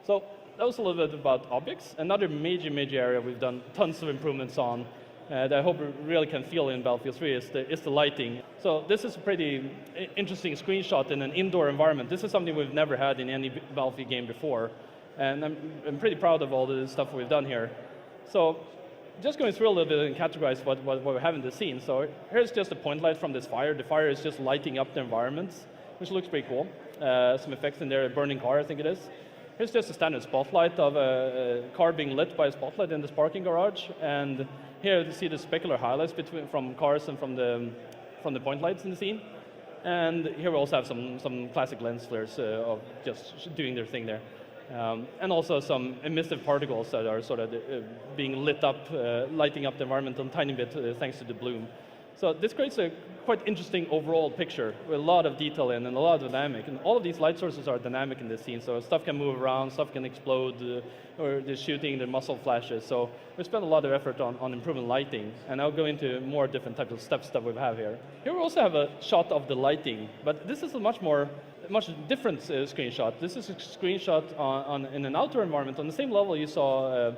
So that was a little bit about objects. Another major area we've done tons of improvements on that I hope we really can feel in Battlefield 3 is the lighting. So this is a pretty interesting screenshot in an indoor environment. This is something we've never had in any Battlefield game before. And I'm pretty proud of all the stuff we've done here. So just going through a little bit and categorize what we have in the scene. So here's just a point light from this fire. The fire is just lighting up the environment, which looks pretty cool. Some effects in there, a burning car, I think it is. Here's just a standard spotlight of a car being lit by a spotlight in this parking garage. And here you see the specular highlights from cars and from the point lights in the scene. And here we also have some classic lens flares of just doing their thing there. And also some emissive particles that are sort of being lit up, lighting up the environment a tiny bit thanks to the bloom. So this creates a quite interesting overall picture with a lot of detail in and a lot of dynamic. And all of these light sources are dynamic in this scene, so stuff can move around, stuff can explode, or the shooting, the muzzle flashes. So we spent a lot of effort on improving lighting, and I'll go into more different types of steps that we have here. Here we also have a shot of the lighting, but this is a much different screenshot. This is a screenshot in an outdoor environment on the same level you saw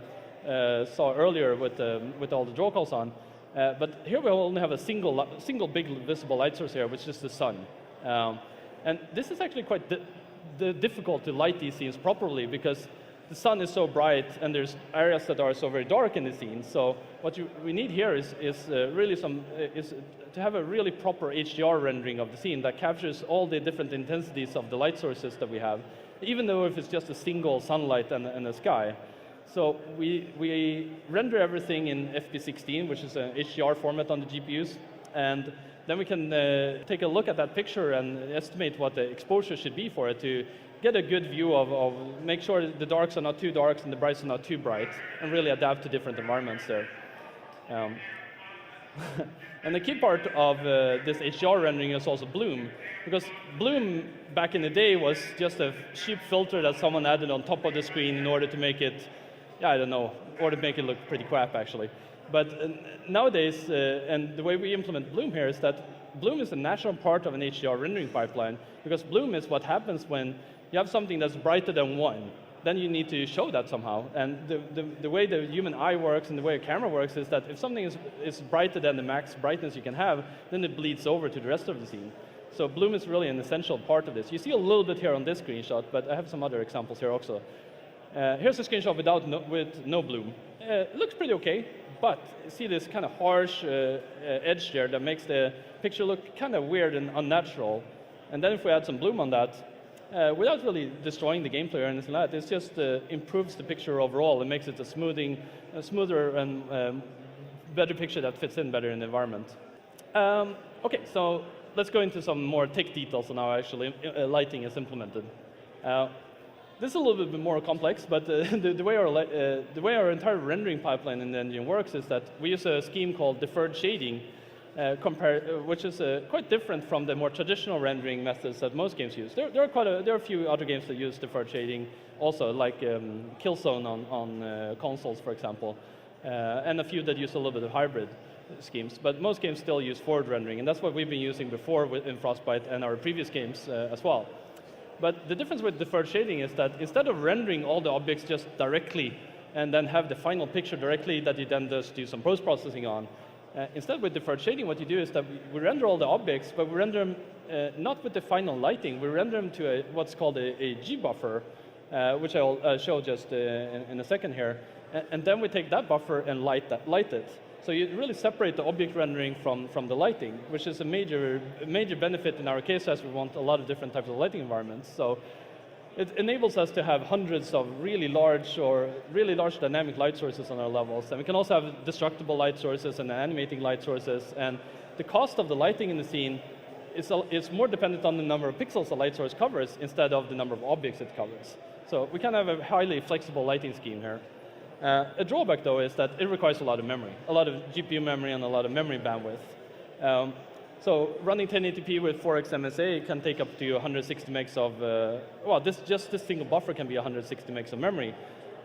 earlier with all the draw calls on. But here we only have a single big visible light source here, which is the sun. And this is actually quite difficult to light these scenes properly because the sun is so bright and there's areas that are so very dark in the scene. So what we need here is really to have a really proper HDR rendering of the scene that captures all the different intensities of the light sources that we have, even though if it's just a single sunlight and a sky. So we render everything in FP16, which is an HDR format on the GPUs, and then we can take a look at that picture and estimate what the exposure should be for it to get a good view of make sure the darks are not too dark and the brights are not too bright, and really adapt to different environments there. And the key part of this HDR rendering is also bloom, because bloom back in the day was just a cheap filter that someone added on top of the screen in order to make it, I don't know, or to make it look pretty crap actually. But nowadays, and the way we implement bloom here is that bloom is a natural part of an HDR rendering pipeline, because bloom is what happens when you have something that's brighter than 1. Then you need to show that somehow. And the way the human eye works and the way a camera works is that if something is brighter than the max brightness you can have, then it bleeds over to the rest of the scene. So bloom is really an essential part of this. You see a little bit here on this screenshot, but I have some other examples here also. Here's a screenshot with no bloom. It looks pretty okay, but you see this kind of harsh edge there that makes the picture look kind of weird and unnatural. And then if we add some bloom on that, without really destroying the gameplay or anything like that, it just improves the picture overall. It makes it a smoother and better picture that fits in better in the environment. Okay, so let's go into some more tech details on how actually lighting is implemented. This is a little bit more complex, but the way our entire rendering pipeline in the engine works is that we use a scheme called deferred shading, which is quite different from the more traditional rendering methods that most games use. There are a few other games that use deferred shading also, like Killzone on consoles, for example, and a few that use a little bit of hybrid schemes. But most games still use forward rendering, and that's what we've been using before in Frostbite and our previous games as well. But the difference with deferred shading is that instead of rendering all the objects just directly and then have the final picture directly that you then just do some post-processing on, instead with deferred shading, what you do is that we render all the objects, but we render them not with the final lighting. We render them to what's called a G buffer, which I'll show just in a second here. And then we take that buffer and light it. So you really separate the object rendering from the lighting, which is a major benefit in our case, as we want a lot of different types of lighting environments. So it enables us to have hundreds of really large dynamic light sources on our levels. And we can also have destructible light sources and animating light sources. And the cost of the lighting in the scene is more dependent on the number of pixels the light source covers instead of the number of objects it covers. So we can have a highly flexible lighting scheme here. A drawback, though, is that it requires a lot of memory, a lot of GPU memory and a lot of memory bandwidth. So running 1080p with 4x MSA can take up to 160 megs of, just this single buffer can be 160 megs of memory,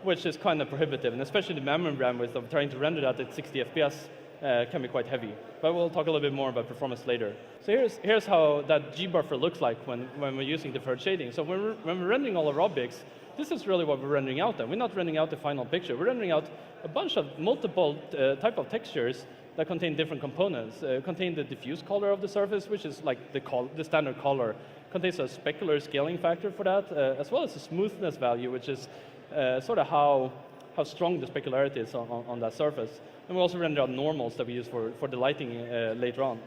which is kind of prohibitive, and especially the memory bandwidth of trying to render that at 60 FPS can be quite heavy. But we'll talk a little bit more about performance later. So here's how that G-buffer looks like when we're using deferred shading. So when we're rendering all our objects, this is really what we're rendering out then. We're not rendering out the final picture. We're rendering out a bunch of multiple type of textures that contain different components. Contain the diffuse color of the surface, which is like the standard color. Contains a specular scaling factor for that, as well as a smoothness value, which is sort of how strong the specularity is on that surface. And we also render out normals that we use for the lighting later on.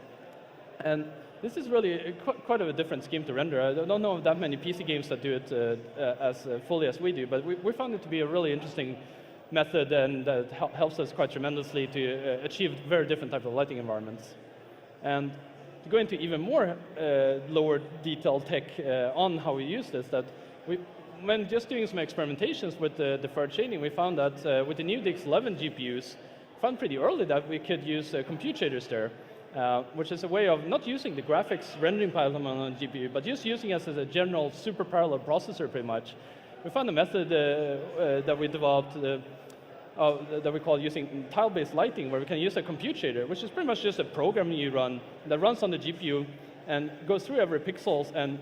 And this is really quite a different scheme to render. I don't know of that many PC games that do it as fully as we do, but we found it to be a really interesting method, and that helps us quite tremendously to achieve very different types of lighting environments. And to go into even more lower detail tech on how we use this, when just doing some experimentations with the deferred shading, we found that with the new DX11 GPUs, found pretty early that we could use compute shaders there, which is a way of not using the graphics rendering pipeline on the GPU, but just using it as a general super parallel processor pretty much. We found a method that we developed that we call using tile-based lighting, where we can use a compute shader, which is pretty much just a program you run that runs on the GPU and goes through every pixels, and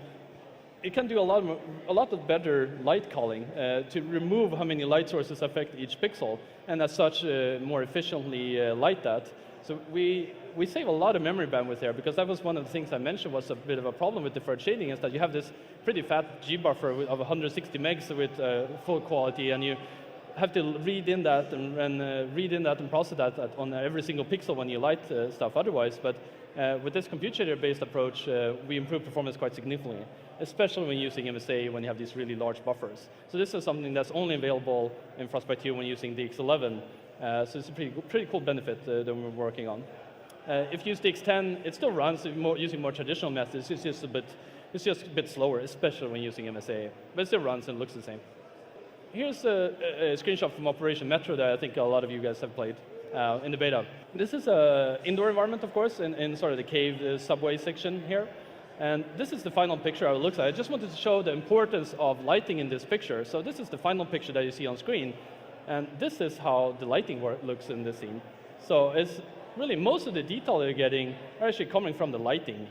it can do a lot of better light calling to remove how many light sources affect each pixel, and as such more efficiently light that. So we save a lot of memory bandwidth there, because that was one of the things I mentioned was a bit of a problem with deferred shading, is that you have this pretty fat G-buffer of 160 megs with full quality, and you have to read in that and process that on every single pixel when you light stuff otherwise. But with this compute shader-based approach, we improve performance quite significantly, especially when using MSA when you have these really large buffers. So this is something that's only available in Frostbite 2 when using DX11. So it's a pretty cool benefit that we're working on. If you use DX10, it still runs using more traditional methods. It's just a bit slower, especially when using MSA. But it still runs and looks the same. Here's a screenshot from Operation Metro that I think a lot of you guys have played in the beta. This is an indoor environment, of course, in sort of the cave subway section here. And this is the final picture how it looks like. I just wanted to show the importance of lighting in this picture. So this is the final picture that you see on screen. And this is how the lighting looks in this scene. So it's really most of the detail you're getting are actually coming from the lighting,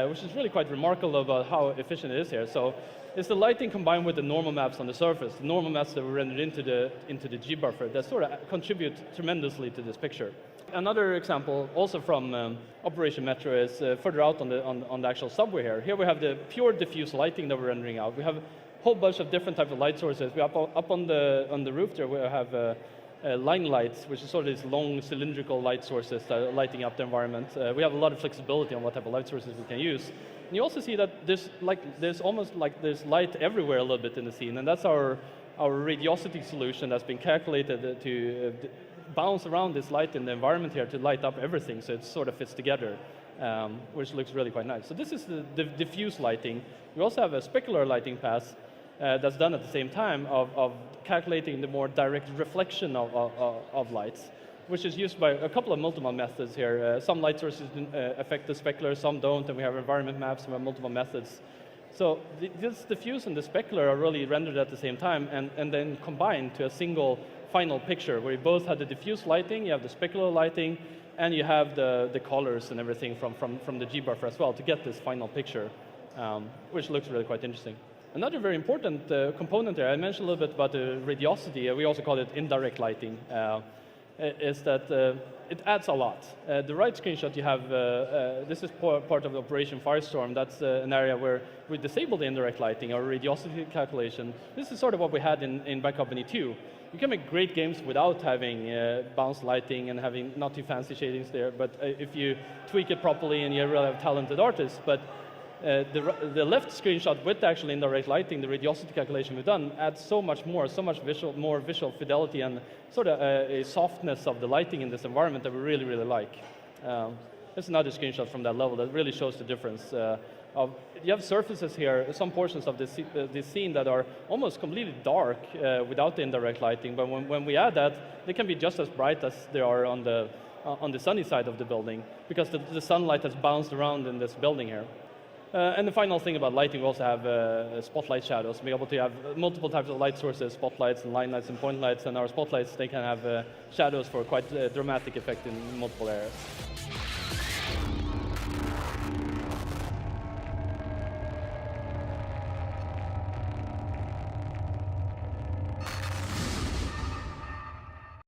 which is really quite remarkable about how efficient it is here. So it's the lighting combined with the normal maps on the surface, the normal maps that were rendered into the G-buffer that sort of contribute tremendously to this picture. Another example, also from Operation Metro, is further out on the actual subway here. Here we have the pure diffuse lighting that we're rendering out. We have a whole bunch of different types of light sources. We up on the roof there, we have line lights, which is sort of these long cylindrical light sources that are lighting up the environment. We have a lot of flexibility on what type of light sources we can use. And you also see that there's almost like there's light everywhere a little bit in the scene, and that's our radiosity solution that's been calculated to bounce around this light in the environment here to light up everything, so it sort of fits together, which looks really quite nice. So this is the diffuse lighting. We also have a specular lighting pass that's done at the same time of calculating the more direct reflection of lights, which is used by a couple of multiple methods here. Some light sources affect the specular, some don't, and we have environment maps and we have multiple methods. So this diffuse and the specular are really rendered at the same time and then combined to a single final picture where you both have the diffuse lighting, you have the specular lighting, and you have the colors and everything from the G-buffer as well to get this final picture, which looks really quite interesting. Another very important component there, I mentioned a little bit about the radiosity, we also call it indirect lighting, is that it adds a lot. The right screenshot you have, this is part of the Operation Firestorm. That's an area where we disable the indirect lighting or radiosity calculation. This is sort of what we had in Bad Company 2. You can make great games without having bounce lighting and having not too fancy shadings there, but if you tweak it properly and you really have talented artists. But the left screenshot with the actual indirect lighting, the radiosity calculation we've done, adds so much more more visual fidelity and sort of a softness of the lighting in this environment that we really, really like. There's another screenshot from that level that really shows the difference. You have surfaces here, some portions of this scene that are almost completely dark without the indirect lighting, but when we add that, they can be just as bright as they are on the sunny side of the building, because the sunlight has bounced around in this building here. And the final thing about lighting, we also have spotlight shadows, being able to have multiple types of light sources, spotlights and line lights and point lights, and our spotlights, they can have shadows for quite a dramatic effect in multiple areas.